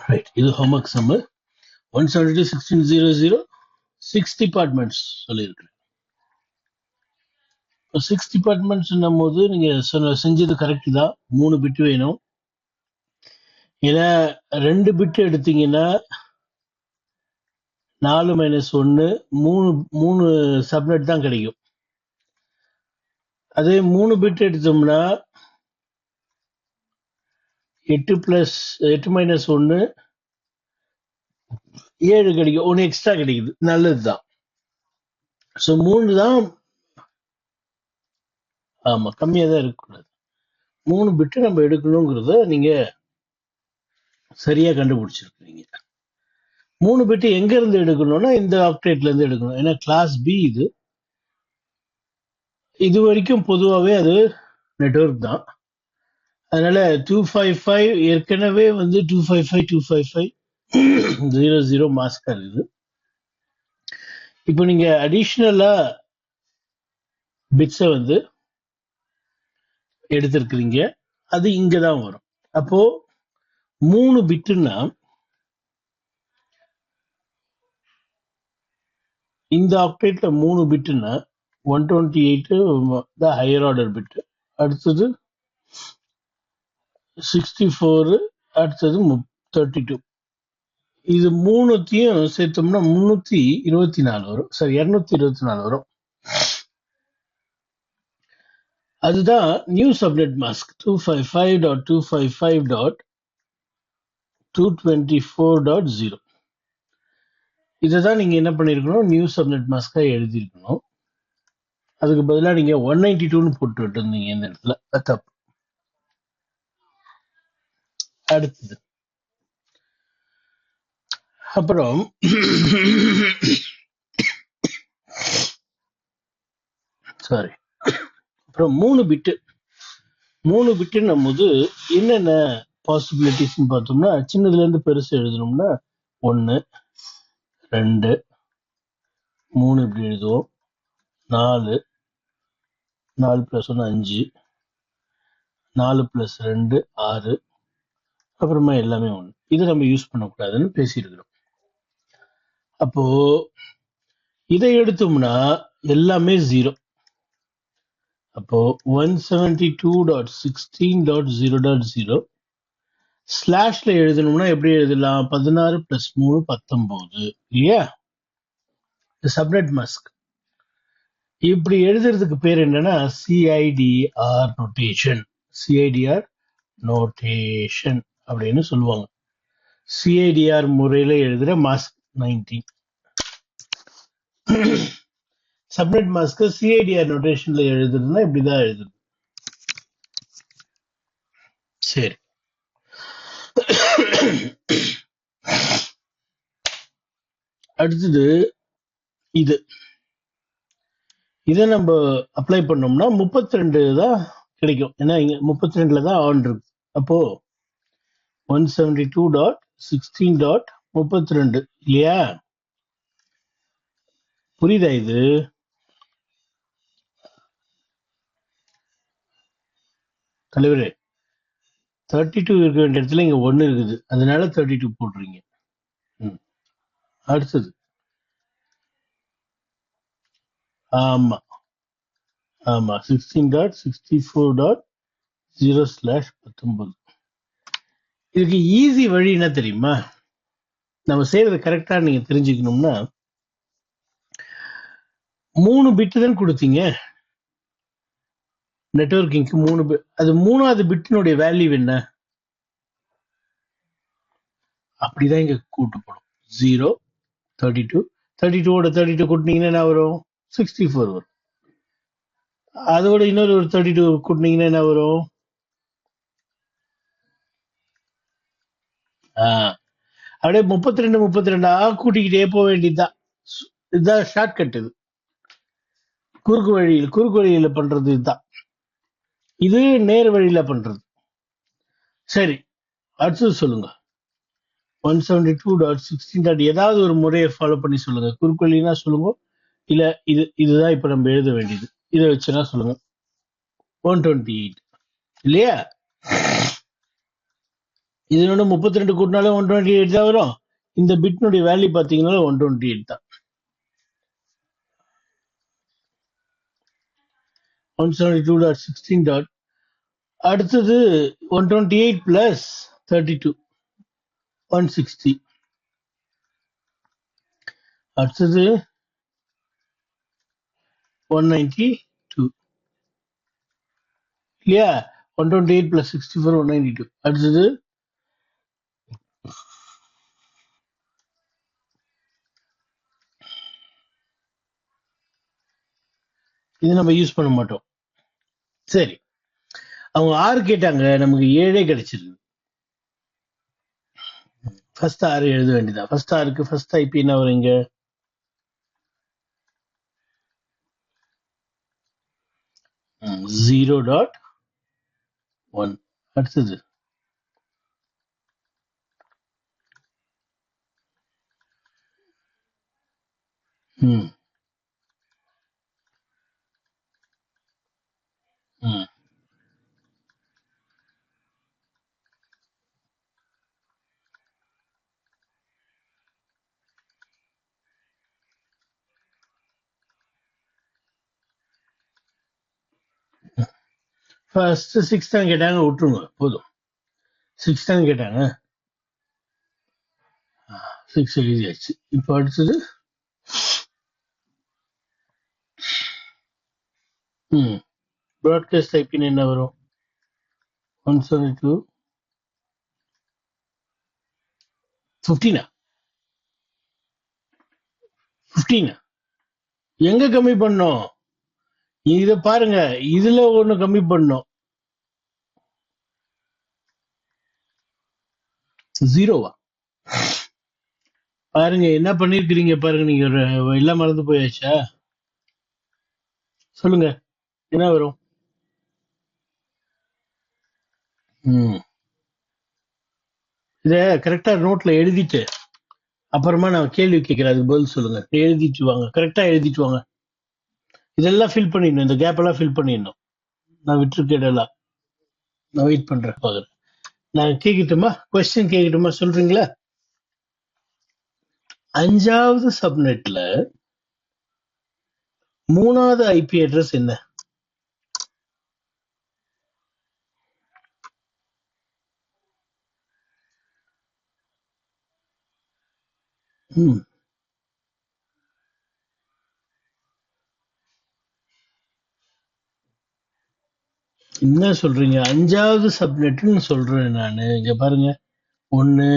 Right, இது homework சம்மு 172.16.00 6 departments சொல்லியிருக்கிறேன். இப்போ 6 டிபார்ட்மெண்ட்ஸ்ன்னும் போது நீங்க செஞ்சது கரெக்ட் தான். 3 பிட் வேணும். ஏன்னா 2 பிட் எடுத்தீங்கன்னா 4 - 1 3 சப்நெட் தான் கிடைக்கும். அதே 3 பிட் எடுத்தோம்னா 8 - 1 7 கிடைக்கும். 1 எக்ஸ்ட்ரா கிடைக்குது, நல்லதுதான். ஸோ 3 தான். ஆமா, கம்மியா தான் இருக்கக்கூடாது. 3 பிட்டு நம்ம எடுக்கணுங்கிறத நீங்க சரியா கண்டுபிடிச்சிருக்கீங்க. 3 பிட்டு எங்க இருந்து எடுக்கணும்னா இந்த ஆக்டேட்ல இருந்து எடுக்கணும். ஏன்னா கிளாஸ் பி இது வரைக்கும் பொதுவாகவே அது நெட்வொர்க் தான். அதனால 255 ஏற்கனவே 255 மாஸ்கா இருக்குது. இப்போ நீங்க அடிஷ்னலா பிட்ஸை எடுத்திருக்கிறீங்க, அது இங்கதான் வரும். அப்போ 3 பிட்டுன்னா இந்த ஆக்டேட்ல 3 பிட்டுன்னா 128 ஹையர் ஆர்டர் பிட்டு, அடுத்தது 64, அடுத்தது 32. இது மூணுத்தையும் சேர்த்தோம்னா 324 வரும். சரி, 224 வரும். அதுதான் நியூ சப்நெட் மாஸ்க் 255.255.224.0. இதைதான் நீங்க என்ன பண்ணிருக்கணும், நியூ சப்நெட் மாஸ்கா எழுதியிருக்கணும். அதுக்கு பதிலாக நீங்க 192ன்னு போட்டு இருந்தீங்க இந்த இடத்துல, தப்பு. அடுத்தது அப்புறம் சாரி அப்புறம் 3 பிட்டுன்னும் போது என்னென்ன பாசிபிலிட்டிஸ் பார்த்தோம்னா, சின்னதுல இருந்து பெருசு எழுதணும்னா 1 2 3 இப்படி எழுதுவோம். 4 + 1 5, 4 + 2 6, அப்புறமா எல்லாமே 1. இதை நம்ம யூஸ் பண்ணக்கூடாதுன்னு பேசியிருக்கிறோம். அப்போ இதை எடுத்தோம்னா எல்லாமே 0. அப்போ 172.16.0.0 ஸ்லாஷ்ல எழுதணும்னா எப்படி எழுதலாம்? 16 + 3 19 இல்லையா? சப்நெட் மாஸ்க் இப்படி எழுதுறதுக்கு பேர் என்னன்னா சிஐடிஆர் நோட்டேஷன். சிஐடிஆர் நோட்டேஷன் அப்படின்னு சொல்லுவாங்க. சிஐடிஆர் முறையில எழுதுற மாஸ்க் 19. சப்நெட் மாஸ்க் சிஐடிஆர் நோட்டேஷன்ல எழுதுறதுன்னா இப்படிதான் எழுதுறது. சரி, அடுத்தது இதை நம்ம அப்ளை பண்ணோம்னா 32 தான் கிடைக்கும். ஏன்னா இங்க 32ல தான் ஆன் இருக்கு. அப்போ 172.16.32 இல்லையா? புரியுதா? இது தலைவரே, 32 இருக்க வேண்டிய இடத்துல இங்க 1 இருக்குது, அதனால 32 போடுறீங்க. அடுத்தது ஆமா 16.64.0/19. இதுக்கு ஈஸி வழி என்ன தெரியுமா? நம்ம செய்யறது கரெக்டா நீங்க தெரிஞ்சுக்கணும்னா, 3 பிட்டு தான் கொடுத்தீங்க நெட்வொர்க்கிங்க்கு. 3 பிட், அது 3வது பிட்டினுடைய வேல்யூ என்ன? அப்படிதான் இங்க கூட்டப்படும். 0 32 32ஓட 32 கூட்டினீங்கன்னா என்ன வரும்? 64 வரும். அதோட இன்னொரு 32 கூட்டினீங்கன்னா என்ன வரும்? அப்படியே 32 கூட்டிக்கிட்டே போக வேண்டியதுதான். இதுதான் ஷார்ட்கட். இது குறுக்கு வழியில பண்றது. இதுதான் இது நேர் வழியில பண்றது. சரி, அடுத்தது சொல்லுங்க. 172.16. ஏதாவது ஒரு முறையை ஃபாலோ பண்ணி சொல்லுங்க. குறுக்கு வழினா சொல்லுங்க, இல்ல இதுதான் இப்ப நம்ம எழுத வேண்டியது, இதை வச்சுனா சொல்லுங்க. 128 இல்லையா? இதனோட 32 கூட்டினாலும் 128 தான் வரும். இந்த பிட்னுடைய வேல்யூ பாத்தீங்கன்னா 128 தான். 172.16. அடுத்தது 128 பிளஸ் 32 160. அடுத்தது 192 இல்லையா? 128 பிளஸ் 64 192. அடுத்தது இது நம்ம யூஸ் பண்ண மாட்டோம். சரி, அவங்க 6 கேட்டாங்க, நமக்கு 7 கிடைச்சிருக்கு. ஃபர்ஸ்ட் 6 எழுத வேண்டியதான். ஃபர்ஸ்ட் 6க்கு ஃபர்ஸ்ட் ஐபி என்ன வருங்க? 0.1. அடுத்தது ம் ம் ஃபர்ஸ்ட் 6 தான் கேட்டாங்க, விட்டுருங்க போதும். 6 தான் கேட்டாங்க, 6 எழுதியாச்சு. இப்போ அடுத்தது ப்ராட்காஸ்ட் ஐபின்னு என்ன வரும்? 172 15. 15 எங்க கம்மி பண்ணோம்? இத பாருங்க, இதுல ஒண்ணு கம்மி பண்ணோம். 0வா? பாருங்க என்ன பண்ணிருக்கீங்க பாருங்க. நீங்க எல்லாம் மறந்து போயாச்சா? சொல்லுங்க என்ன வரும்? இத கரெக்டா நோட்ல எழுதிட்டு அப்புறமா நான் கேள்வி கேட்கிறேன், அதுக்கு பதில் சொல்லுங்க. எழுதிட்டு வாங்க, கரெக்டா எழுதிட்டு வாங்க. இதெல்லாம் ஃபில் பண்ணிடணும், இந்த கேப் எல்லாம் ஃபில் பண்ணிடணும். நான் விட்டுருக்கேடெல்லாம் நான் வெயிட் பண்றேன் பாக்குறேன். நான் கேட்கட்டுமா? கொஸ்டின் கேட்கட்டுமா? சொல்றீங்களா? 5வது சப்நெட்ல 3வது ஐபி அட்ரஸ் என்ன? என்ன சொல்றீங்க? 5வது சப்நெட்னு சொல்றேன் நானு. இங்க பாருங்க, 1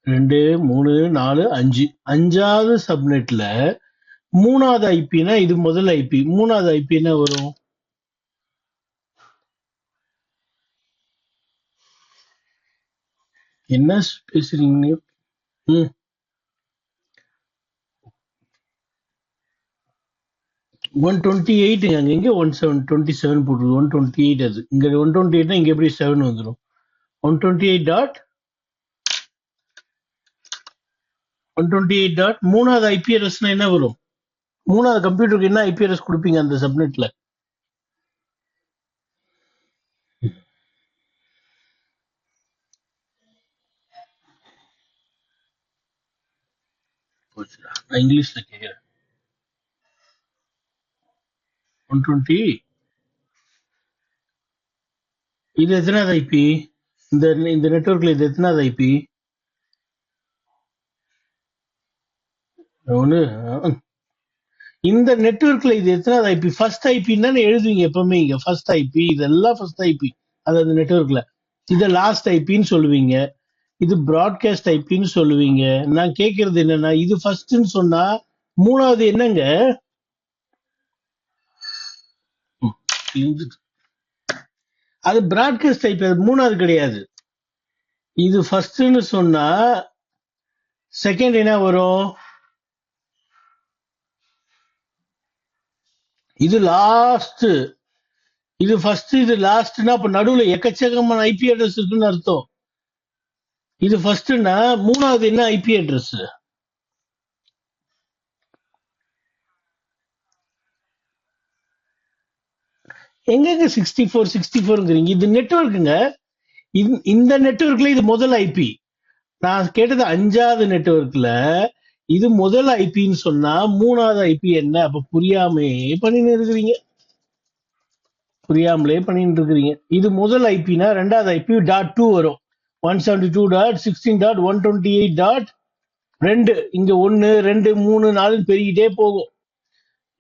2 3 4 5. 5வது சப்நெட்ல 3வது ஐபினா இது முதல் ஐபி. 3வது ஐபி என்ன வரும்? என்ன பேசுறீங்க? 128. அங்க எங்க 127 போட்டுருக்கு? 128. அது இங்க 128 இங்க எப்படி 7 வந்துடும்? 128. 3வது ஐபி அட்ரஸ்னா என்ன வரும்? 3வது கம்ப்யூட்டருக்கு என்ன ஐபி அட்ரஸ் கொடுப்பீங்க அந்த சப்நெட்ல? நான் இங்கிலீஷ்ல கேக்குறேன். 120. இது எத்தனாவது ஐபி? இந்த நெட்வொர்க்ல இது எத்தனாவது ஐபி? ஒண்ணு. இந்த நெட்வொர்க்ல இது எத்தனாவது ஐபி? ஃபர்ஸ்ட் ஐபின்னு தானே எழுதுவீங்க எப்பவுமே. இங்க ஃபர்ஸ்ட் ஐபி, இதெல்லாம் ஃபர்ஸ்ட் ஐபி. அதாவது நெட்வொர்க்ல இத லாஸ்ட் ஐபின்னு சொல்லுவீங்க, இது ப்ராட்காஸ்ட் ஐபின்னு சொல்லுவீங்க. நான் கேக்குறது என்னன்னா, இது ஃபர்ஸ்ட்னு சொன்னா 3வது என்னங்க? அது பிராட்காஸ்ட் ஐபி, அது 3வது கிடையாது. இது ஃபர்ஸ்ட்னு சொன்னா செகண்ட் என்ன வரும்? இது லாஸ்ட். இது ஃபர்ஸ்ட், இது லாஸ்ட்னா அப்ப நடுவுல எக்கச்சக்கமான ஐபி அட்ரஸ் இருக்குன்னு அர்த்தம். இது ஃபர்ஸ்ட்னா 3வது என்ன ஐபி அட்ரஸ்? எங்கங்க 64 64ங்கிறீங்க? இது நெட்வொர்க்குங்க. இந்த நெட்வொர்க்ல இது முதல் ஐபி. நான் கேட்டது 5வது நெட்வொர்க்ல இது முதல் ஐபின்னு சொன்னா 3வது ஐபி என்ன? அப்ப பண்ணிட்டு இருக்கிறீங்க. இது முதல் ஐபினா 2வது ஐபி .2 வரும். 172.16.128.2 இங்க 1 2 3 4 பெருகிட்டே போகும்.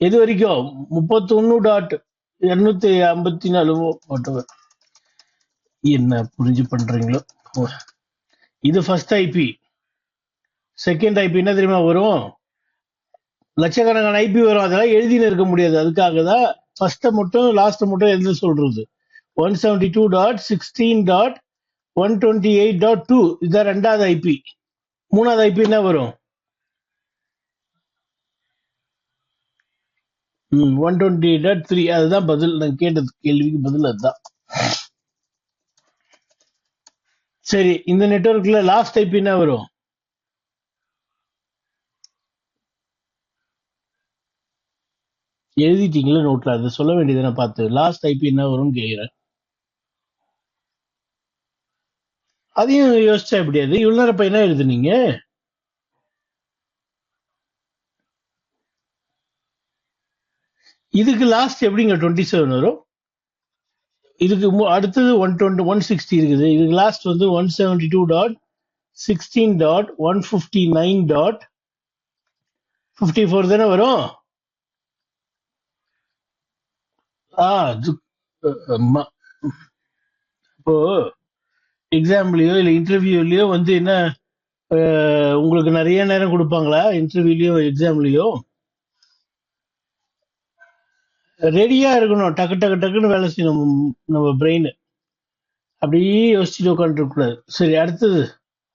எது வரைக்கும் 31.254 என்ன புரிஞ்சு பண்றீங்களோ. இது ஃபர்ஸ்ட் ஐபி. செகண்ட் ஐபி என்ன தெரியுமா வரும்? லட்சக்கணக்கான ஐபி வரும். அதெல்லாம் எழுதினு இருக்க முடியாது. அதுக்காக தான் ஃபர்ஸ்ட் மட்டும் லாஸ்ட் மட்டும் எழுத சொல்றது. 172.16.128.2 இதுதான் 2வது ஐபி. 3வது ஐபி என்ன வரும்? 128.3. அதுதான் பதில். நான் கேட்டது கேள்விக்கு பதில் அதுதான். சரி, இந்த நெட்வொர்க்ல லாஸ்ட் ஐபி என்ன வரும்? எழுதிட்டீங்களா நோட்ல? அதை சொல்ல வேண்டியதுன்னு பார்த்து லாஸ்ட் ஐபி என்ன வரும்னு கேட்கிறேன். அதையும் யோசிச்சா எப்படியாது? இவ்வளவு நேரம் என்ன எழுதுனீங்க? இதுக்கு லாஸ்ட் எப்படிங்க 27 வரும்? இதுக்கு அடுத்தது 160 இருக்குது. இதுக்கு லாஸ்ட் வந்து 172.16.159.54 தானே வரும். இப்போ எக்ஸாம்லயோ இல்ல இன்டர்வியூலயோ வந்து என்ன உங்களுக்கு நிறைய நேரம் கொடுப்பாங்களா? இன்டர்வியூலயோ எக்ஸாம்லயோ ரெடியா இருக்கணும். டக்கு டக்கு டக்குன்னு வேலை செய்யணும் நம்ம பிரெயின். அப்படியே யோசிச்சுட்டு உட்காந்துருக்க கூடாது. சரி,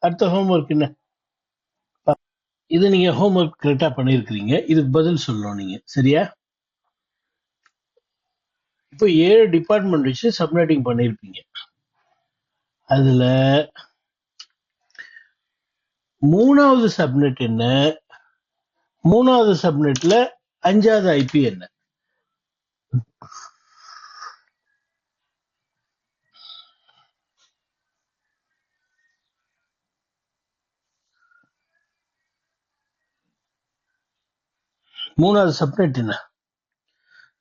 அடுத்த ஹோம்ஒர்க் என்ன? இது நீங்க ஹோம்ஒர்க் கரெக்டா பண்ணிருக்கீங்க. இதுக்கு பதில் சொல்லணும் நீங்க. சரியா? இப்போ 7 டிபார்ட்மெண்ட் வச்சு சப்நெட்டிங் பண்ணிருப்பீங்க. அதுல 3வது சப்நெட் என்ன? 3வது சப்நெட்ல 5வது ஐபி என்ன? மூணாவது சப்நெட் என்ன?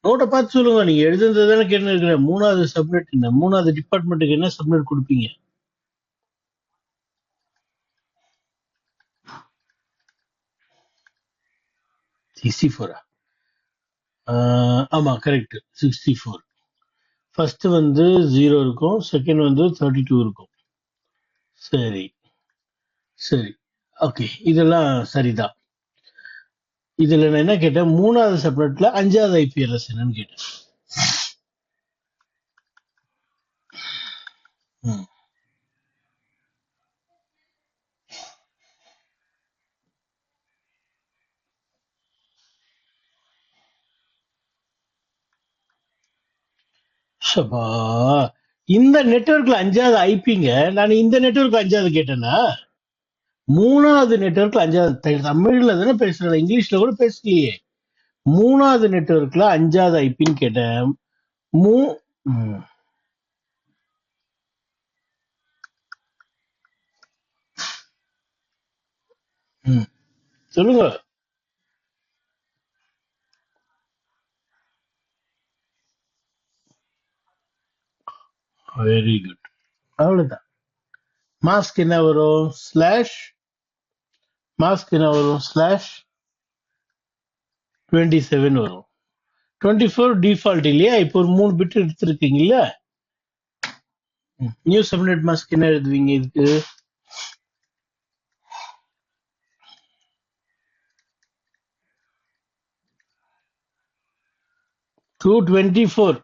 நோட்டை பார்த்து சொல்லுங்க. நீங்க எழுதுனதுதானே கேட்டு இருக்கிறேன். 3வது சப்நெட் என்ன? 3வது டிபார்ட்மெண்ட்டுக்கு என்ன சப்நெட் கொடுப்பீங்க? ஆமா, கரெக்ட். 64. ஃபர்ஸ்ட் வந்து 0 இருக்கும். செகண்ட் வந்து 32 இருக்கும். சரி சரி, ஓகே, இதெல்லாம் சரிதான். இதுல நான் என்ன கேட்டேன்? 3வது சப்நெட்ல 5வது ஐபிஎல்எஸ் என்னன்னு கேட்டேன். இந்த நெட்வொர்க்ல 5வது ஐபிங்க. நான் இந்த நெட்வொர்க் 5வது கேட்டேன்னா 3வது நெட்வொர்க்ல 5வது. தமிழ்ல தானே பேசுறேன், இங்கிலீஷ்ல கூட பேசலையே. 3வது நெட்வொர்க்ல 5வது ஐபின்னு கேட்டேன். சொல்லுங்க. Very good. அவ்வளவுதான். மாஸ்க் என்ன வரும்? /27 வரும். 24 டிஃபால்ட் இல்லையா? இப்போ ஒரு 3 பிட் எடுத்திருக்கீங்கல்ல. நியூ சப்நெட் மாஸ்க் என்ன எழுதுவீங்க இதுக்கு? $224.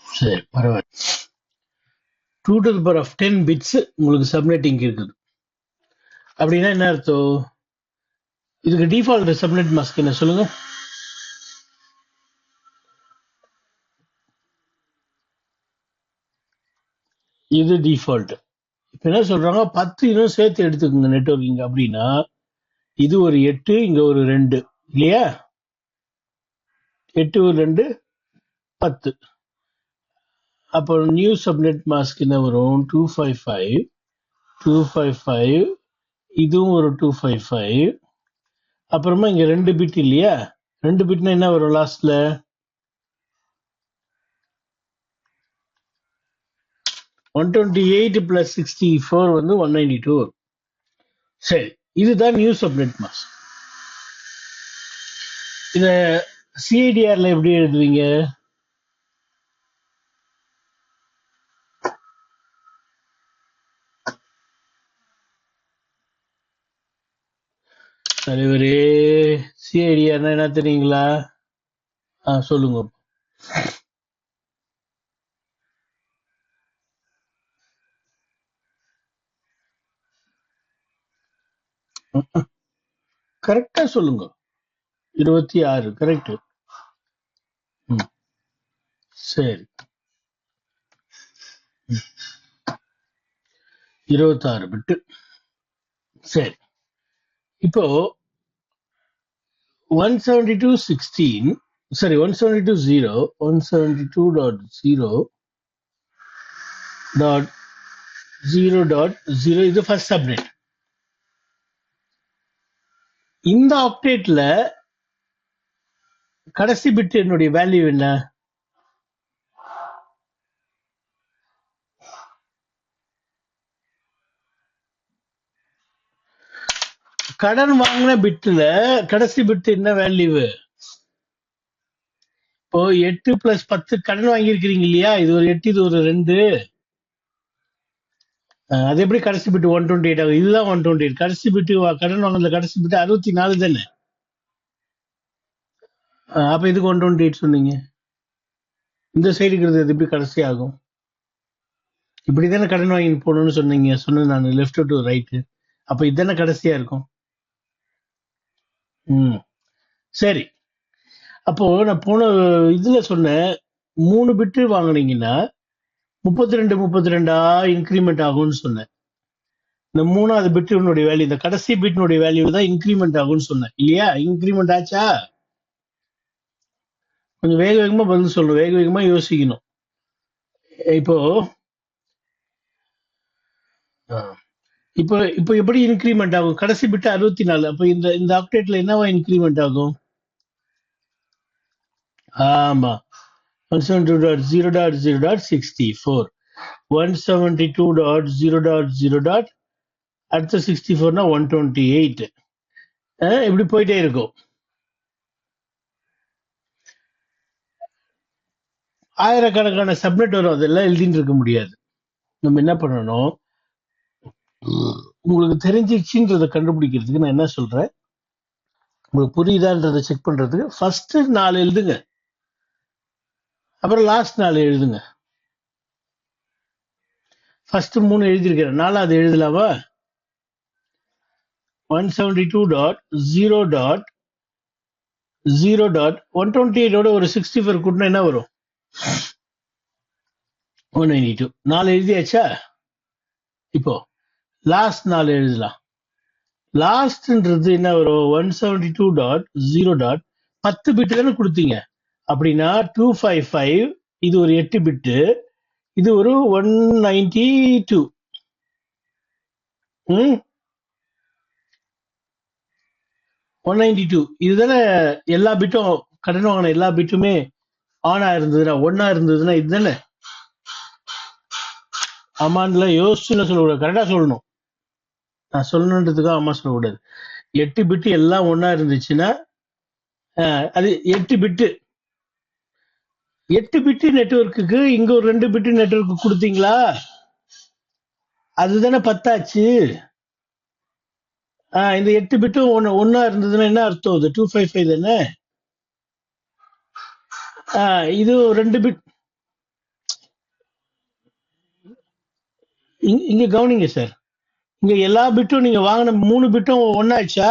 சரி, பரவாயில்ல. 2^10 பிட்ஸ் உங்களுக்கு சப்நெட்டிங் இருக்குது. அப்படின்னா என்ன அர்த்தம்? இதுக்கு டிஃபால்ட் சப்நெட் மாஸ்க் என்ன சொல்லுங்க? இது டிஃபால்ட். இப்ப என்ன சொல்றாங்க? 10 இன்னும் சேர்த்து எடுத்துக்கோங்க நெட்வொர்க்கிங். அப்படின்னா இது ஒரு 8, இங்க ஒரு 2 இல்லையா? 8 ஒரு 2 10. அப்போ நியூ சப்நெட் மாஸ்க் என்ன வரும்? 255 255, இதுவும் ஒரு 255. அப்புறமா இங்க 2 பிட் இல்லையா? 2 பிட்னா என்ன வரும் லாஸ்ட்ல? 128 plus 64 வந்து 192 வரும். சரி, இதுதான் நியூ சப்நெட் மாஸ்க். இத சிஐடிஆர்ல எப்படி எழுதுவீங்க? தலைவரே, சிஐடிஆர்னா என்ன தெரியுங்களா? சொல்லுங்க. கரெக்டா சொல்லுங்க. 26 கரெக்ட். சரி, 26 பிட்டு. சரி, இப்போ 172.16 சரி 172.0.0.0 இது ஃபர்ஸ்ட் சப்நெட். இந்த ஆக்டேட்ல கடைசி பிட் என்னுடைய வேல்யூ என்ன? கடன் வாங்கின பிட்ல கடைசி பிட் என்ன வேல்யூ? இப்போ 8 plus 10 கடன் வாங்கியிருக்கிறீங்க இல்லையா? இது ஒரு 8, இது ஒரு 2. அது எப்படி கடைசி பிட் 128 ஆகும்? இதுதான் 128. கடைசி பிட் கடன் வாங்கினதுல கடைசி பிட் 64 தானே? அப்ப இதுக்கு 128 சொன்னீங்க. இந்த சைடு இருக்கிறது அது எப்படி கடைசி ஆகும்? இப்படிதானே கடன் வாங்கி போகணும்னு சொன்னேன் நான், லெஃப்ட் டு ரைட். அப்ப இதுதானே கடைசியா இருக்கும். சரி, அப்போ நான் போன இதுல சொன்னேன் 3 பிட்டு வாங்கினீங்கன்னா 32 இன்க்ரிமெண்ட் ஆகும்னு சொன்னேன். இந்த 3வது பிட்டினுடைய வேல்யூ, இந்த கடைசி பிட்டினுடைய வேல்யூ தான் இன்க்ரிமெண்ட் ஆகும்னு சொன்னேன் இல்லையா? இன்க்ரிமெண்ட் ஆச்சா? கொஞ்சம் வேக வேகமா பதில் சொல்லணும், வேக வேகமா யோசிக்கணும். இப்போ இப்போ இப்போ எப்படி இன்க்ரிமெண்ட் ஆகும்? கடைசி பிட்டு 64. அப்போ இந்த ஆக்டேட்ல என்னவா இன்க்ரிமெண்ட் ஆகும்? ஆமா, 172.0.0.64 172.0.0. அடுத்த 64னா 128. இப்படி போயிட்டே இருக்கும். ஆயிரக்கணக்கான சப்நெட் வரும், அதெல்லாம் எழுதிட்டு இருக்க முடியாது. நம்ம என்ன பண்ணணும், உங்களுக்கு தெரிஞ்சிருச்சுன்றதை கண்டுபிடிக்கிறதுக்கு நான் என்ன சொல்றேன், உங்களுக்கு புரியுதான்றதை செக் பண்றதுக்கு ஃபர்ஸ்ட் 4 எழுதுங்க, அப்புறம் லாஸ்ட் 4 எழுதுங்க. ஃபர்ஸ்ட் 3 எழுதிருக்கிறேன், 4வது எழுதலாமா? 172.0.0.128 ஒரு 64 கூட்டினா என்ன வரும்? 192. 4 எழுதியாச்சா? இப்போ லாஸ்ட் 4 எழுதலாம். லாஸ்ட்ன்றது என்ன வரும்? 172.0. 10 பிட்டு தானே கொடுத்தீங்க. அப்படின்னா 255, இது ஒரு 8 பிட்டு, இது ஒரு 192. 192 இதுதானே எல்லா பிட்டும், கடன் வாங்கின எல்லா பிட்டுமே ஆனா இருந்ததுன்னா, ஒன்னா இருந்ததுன்னா இதுதானே. ஆமான்ல யோசிச்சுன்னு சொல்லக்கூடாது, கரெக்டா சொல்லணும். நான் சொல்லணுன்றதுக்காக அம்மா சொல்லக்கூடாது. 8 பிட்டு எல்லாம் ஒன்னா இருந்துச்சுன்னா அது 8 பிட்டு. 8 பிட்டு நெட்வொர்க்குக்கு இங்க ஒரு 2 பிட்டு நெட்வொர்க் கொடுத்தீங்களா? அதுதானே 10 ஆச்சு. இந்த 8 பிட்டும் ஒன்னா இருந்ததுன்னா என்ன அர்த்தம்? அது 255 தானே. இது 2 பிட். இங்க கவனிங்க சார், இங்க எல்லா பிட்டும் நீங்க வாங்கின 3 பிட்டும் ஒன்னாச்சா?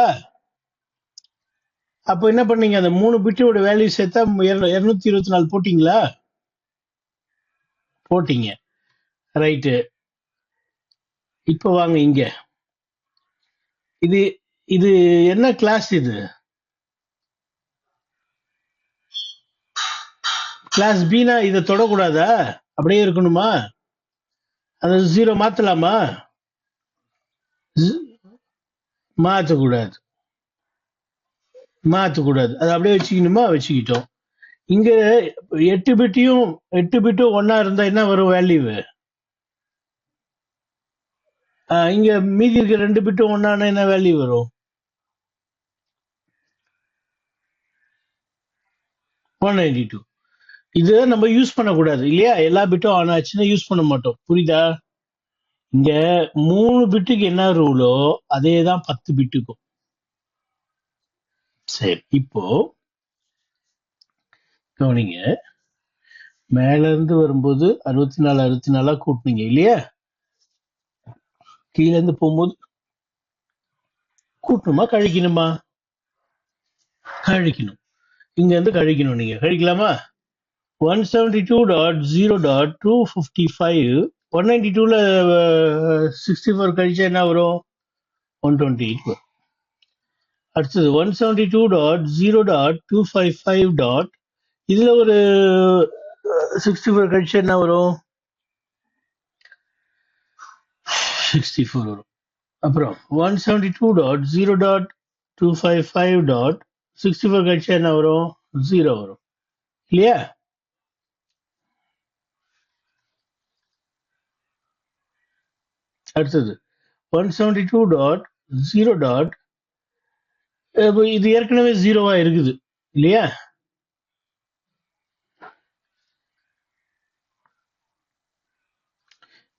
அப்ப என்ன பண்ணீங்க, அந்த 3 பிட்டோட வேல்யூ சேர்த்தா 224 போட்டீங்களா? போட்டீங்க, ரைட்டு. இப்ப வாங்க இங்க, இது இது என்ன கிளாஸ்? இது கிளாஸ் பினா இதை தொடக்கூடாதா? அப்படியே இருக்கணுமா? அந்த 0 மாத்தலாமா? மாத்தக்கூடாது, மாத்தக்கூடாது. அது அப்படியே வச்சுக்கணுமா? வச்சுக்கிட்டோம். இங்க 8 பிட்டும் ஒன்னா இருந்தா என்ன வரும் வேல்யூ? இங்க மீதி இருக்க 2 பிட்டும் ஒன்னான என்ன வேல்யூ வரும்? 192. இது நம்ம யூஸ் பண்ணக்கூடாது இல்லையா? எல்லா பிட்டும் ஆன் ஆச்சுன்னா யூஸ் பண்ண மாட்டோம். புரியுதா? இங்க 3 பிட்டுக்கு என்ன ரூலோ அதே தான் 10 பிட்டுக்கும். சரி, இப்போ கவனிங்க. மேல இருந்து வரும்போது 64 கூட்டினீங்க இல்லையா? கீழ இருந்து போகும்போது கூட்டணுமா கழிக்கணுமா? கழிக்கணும். இங்க இருந்து கழிக்கணும். நீங்க கழிக்கலாமா? 172.0.255 192ல 64 கழிச்சா என்ன வரும்? 128 வரும். அடுத்தது 172.0.255 இதுல ஒரு 64 கழிச்சா என்ன வரும்? 64 வரும். அப்புறம் 172.0.255 கழிச்சா என்ன வரும்? 0 வரும் இல்லையா? அடுத்தது 172.0. இது ஏற்கனவே 0வா இருக்குது இல்லையா?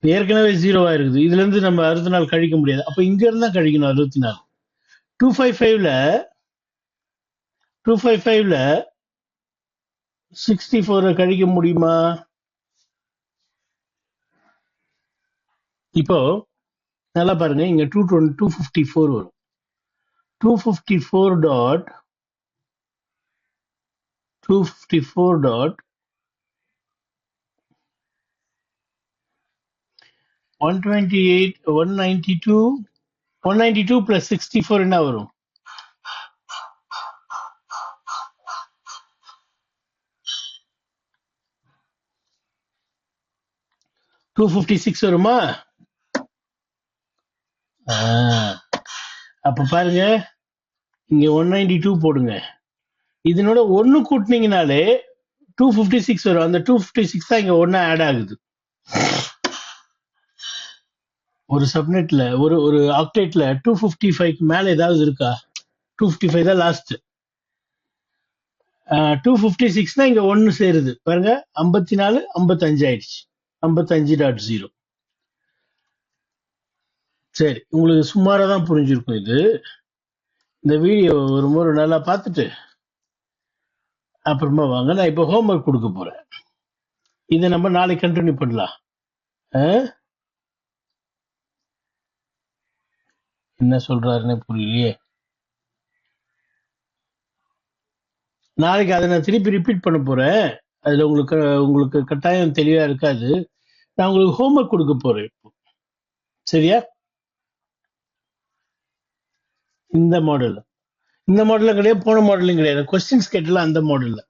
ஏற்கனவே 0வா இருக்குது. இதுல இருந்து நம்ம 64 கழிக்க முடியாது. அப்ப இங்க இருந்தா கழிக்கணும் 64. 255ல 64 கழிக்க முடியுமா? இப்போ நல்லா பாருங்க, இங்க 254 வரும். 192 பிளஸ் 64 என்ன வரும்? 256 வருமா? அப்ப பாருங்க, இங்க 192 போடுங்க. இதனோட 1 கூட்டினீங்கனாலே 256 வரும். அந்த 256 தான் இங்க 1 ஆட் ஆகுது. ஒரு சப்நெட்ல ஒரு ஆக்டேட்ல 255க்கு மேல ஏதாவது இருக்கா? 255 தான் லாஸ்ட். 256 தான் இங்க 1 சேருது பாருங்க. 54 55 ஆயிடுச்சு. 55.0. சரி, உங்களுக்கு சுமாரா தான் புரிஞ்சிருக்கும் இது. இந்த வீடியோ ஒரு முறை நல்லா பார்த்துட்டு அப்புறமா வாங்க. நான் இப்போ ஹோம்ஒர்க் கொடுக்க போறேன். இதை நம்ம நாளைக்கு கண்டினியூ பண்ணலாம். என்ன சொல்றாருன்னு புரியலையே. நாளைக்கு அதை நான் திருப்பி ரிப்பீட் பண்ண போறேன். அதுல உங்களுக்கு கட்டாயம் தெளிவா இருக்காது. நான் உங்களுக்கு ஹோம்ஒர்க் கொடுக்க போறேன். சரியா? இந்த மாடல்ல கிடையாது, போன மாடலும் கிடையாது. கொஸ்டின்ஸ் கேட்டலாம் அந்த மாடல்ல.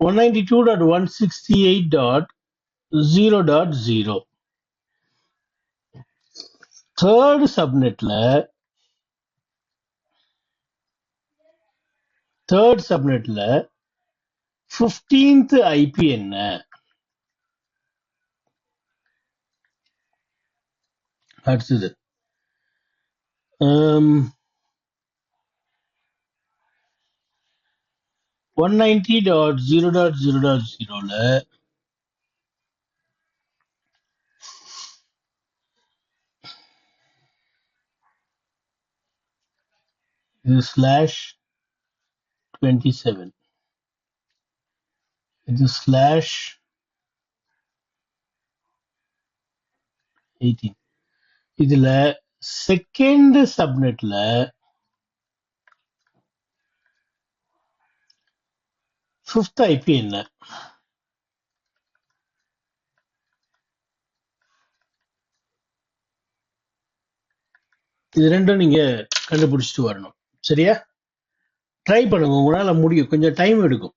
192.168.0.0 தேர்ட் சப்நெட்ல 15th ஐபி என்ன? அடுத்தது 190.0.0.0ல இது /27, இது /18. இதுல செகண்ட் சப்நெட்ல 5th ஐபி என்ன? இது ரெண்டும் நீங்க கண்டுபிடிச்சிட்டு வரணும். சரியா? ட்ரை பண்ணுங்க, உங்களால முடியும். கொஞ்சம் டைம் எடுக்கும்.